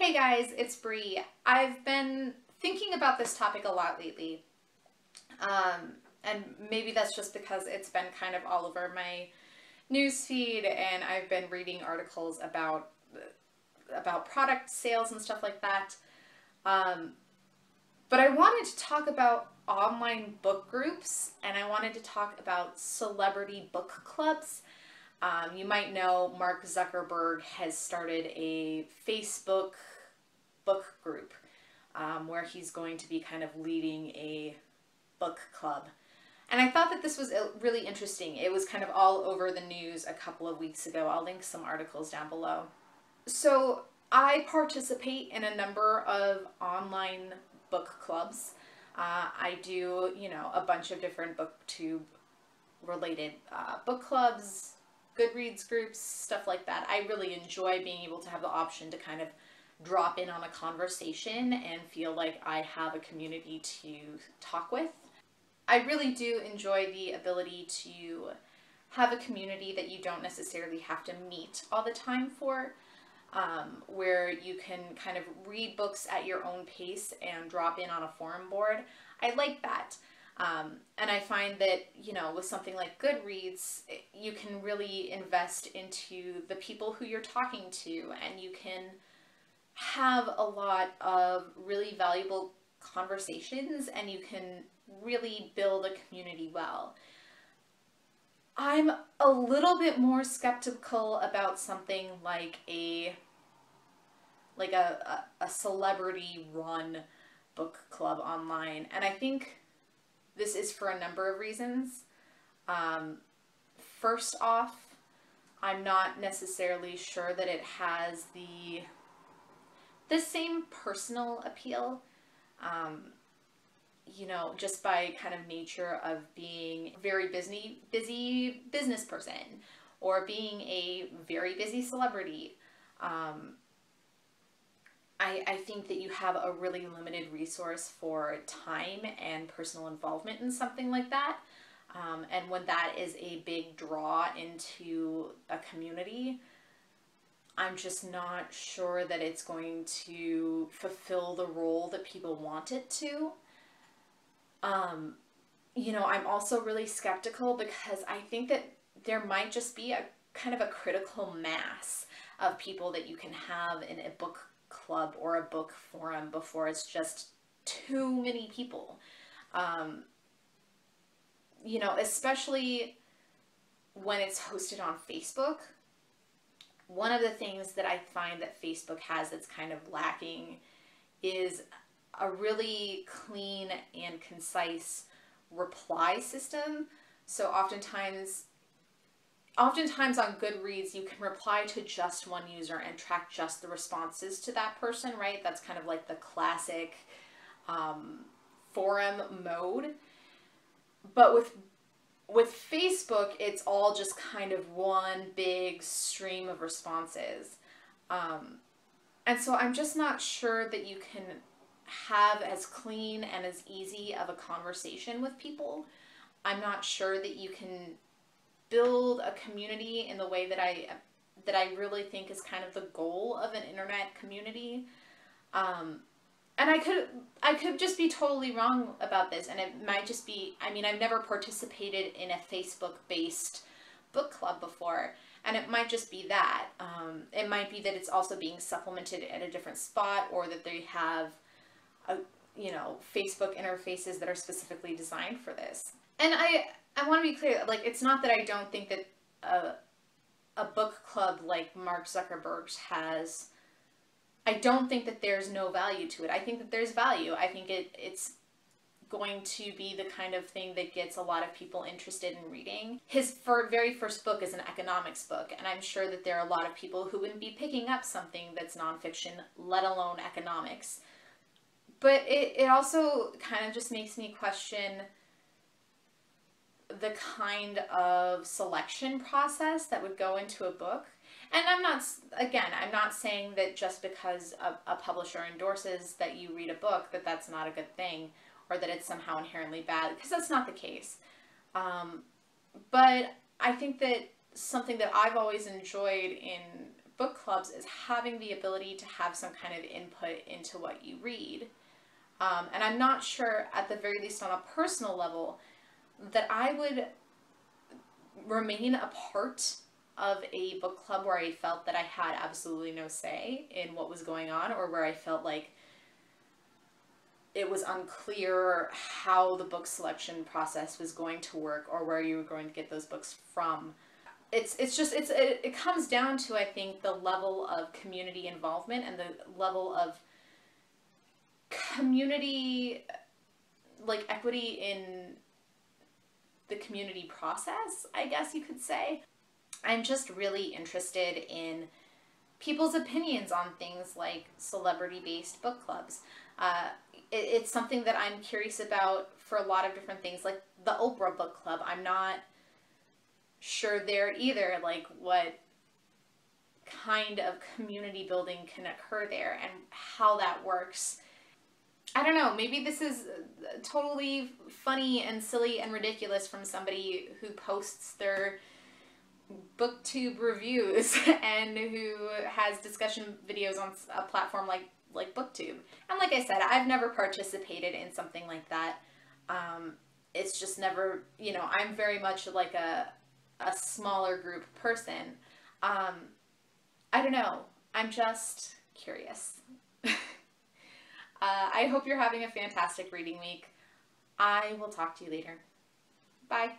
Hey guys, it's Bree. I've been thinking about this topic a lot lately. And maybe that's just because it's been kind of all over my news feed and I've been reading articles about product sales and stuff like that. But I wanted to talk about online book groups and I wanted to talk about celebrity book clubs. You might know Mark Zuckerberg has started a Facebook book group where he's going to be kind of leading a book club. And I thought that this was really interesting. It was kind of all over the news a couple of weeks ago. I'll link some articles down below. So I participate in a number of online book clubs. I do, a bunch of different booktube related book clubs, Goodreads groups, stuff like that. I really enjoy being able to have the option to kind of drop in on a conversation and feel like I have a community to talk with. I really do enjoy the ability to have a community that you don't necessarily have to meet all the time for, where you can kind of read books at your own pace and drop in on a forum board. I like that. And I find that, with something like Goodreads, you can really invest into the people who you're talking to, and you can have a lot of really valuable conversations, and you can really build a community well. I'm a little bit more skeptical about something like a celebrity run book club online, and I think this is for a number of reasons. First off, I'm not necessarily sure that it has the same personal appeal, just by kind of nature of being a very busy business person or being a very busy celebrity. I think that you have a really limited resource for time and personal involvement in something like that. And when that is a big draw into a community, I'm just not sure that it's going to fulfill the role that people want it to. I'm also really skeptical because I think that there might just be a kind of a critical mass of people that you can have in a book club or a book forum before it's just too many people. Especially when it's hosted on Facebook. One of the things that I find that Facebook has that's kind of lacking is a really clean and concise reply system. So oftentimes on Goodreads, you can reply to just one user and track just the responses to that person, right? That's kind of like the classic forum mode. But with Facebook, it's all just kind of one big stream of responses. And so I'm just not sure that you can have as clean and as easy of a conversation with people. I'm not sure that you can build a community in the way that I really think is kind of the goal of an internet community. And I could just be totally wrong about this, and it might just be, I've never participated in a Facebook-based book club before, and it might just be that. It might be that it's also being supplemented at a different spot, or that they have, Facebook interfaces that are specifically designed for this. And I want to be clear, it's not that I don't think that a book club like Mark Zuckerberg's has. I don't think that there's no value to it. I think that there's value. I think it's going to be the kind of thing that gets a lot of people interested in reading. His very first book is an economics book, and I'm sure that there are a lot of people who wouldn't be picking up something that's nonfiction, let alone economics. But it also kind of just makes me question the kind of selection process that would go into a book. And I'm not saying that just because a publisher endorses that you read a book that that's not a good thing, or that it's somehow inherently bad, because that's not the case. But I think that something that I've always enjoyed in book clubs is having the ability to have some kind of input into what you read. And I'm not sure, at the very least on a personal level, that I would remain a part of a book club where I felt that I had absolutely no say in what was going on, or where I felt like it was unclear how the book selection process was going to work, or where you were going to get those books from. It comes down to, I think, the level of community involvement and the level of community, like, equity in the community process, I guess you could say. I'm just really interested in people's opinions on things like celebrity-based book clubs. It's something that I'm curious about for a lot of different things, like the Oprah Book Club. I'm not sure there either, like what kind of community building can occur there and how that works. I don't know, maybe this is totally funny and silly and ridiculous from somebody who posts their booktube reviews and who has discussion videos on a platform like booktube. And like I said, I've never participated in something like that. It's just never, you know, I'm very much like a smaller group person. I don't know, I'm just curious. I hope you're having a fantastic reading week. I will talk to you later. Bye.